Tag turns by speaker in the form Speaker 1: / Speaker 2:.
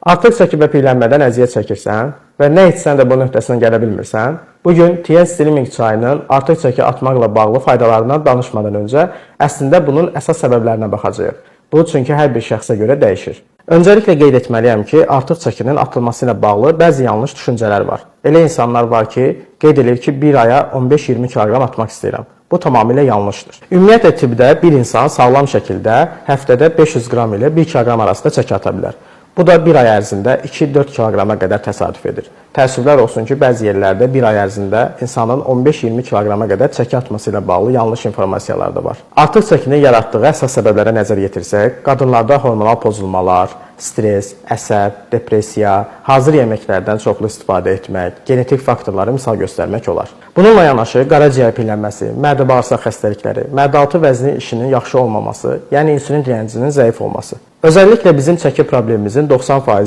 Speaker 1: Artıq çəki və piylənmədən əziyyət çəkirsən və nə etsən də bu nöqtəsinə gələ bilmirsən, bugün TN Streaming çayının artıq çəki atmaqla bağlı faydalarından danışmadan öncə əslində bunun əsas səbəblərinə baxacağıq. Bu çünki hər bir şəxsə görə dəyişir. Öncəliklə qeyd etməliyəm ki, artıq çəkinin atılması ilə bağlı bəzi yanlış düşüncələr var. Elə insanlar var ki, qeyd edir ki, bir aya 15-20 kiloqram atmaq istəyirəm. Bu tamamilə yanlışdır. Ümumiyyətlə tibbdə bir insan sağlam şəkildə həftədə 500 qram ilə 1 kiloqram arasında çəki ata bilər. Bu da bir ay ərzində 2-4 kiloqrama qədər təsadüf edir. Təəssüflər olsun ki, bəzi yerlərdə bir ay ərzində insanın 15-20 kiloqrama qədər çəki atması ilə bağlı yanlış informasiyalar da var. Artıq çəkinin yaratdığı əsas səbəblərə nəzər yetirsək, qadınlarda hormonal pozulmalar, stres, əsəb, depressiya, hazır yeməklərdən çoxlu istifadə etmək, genetik faktorları misal göstərmək olar. Bununla yanaşı qaraciyər piylənməsi, mədə-bağırsaq xəstəlikləri, mədə-altı vəzni işinin yaxşı olmaması, yəni insulin direncinin zəif olması. Özəlliklə bizim çəki problemimizin 90%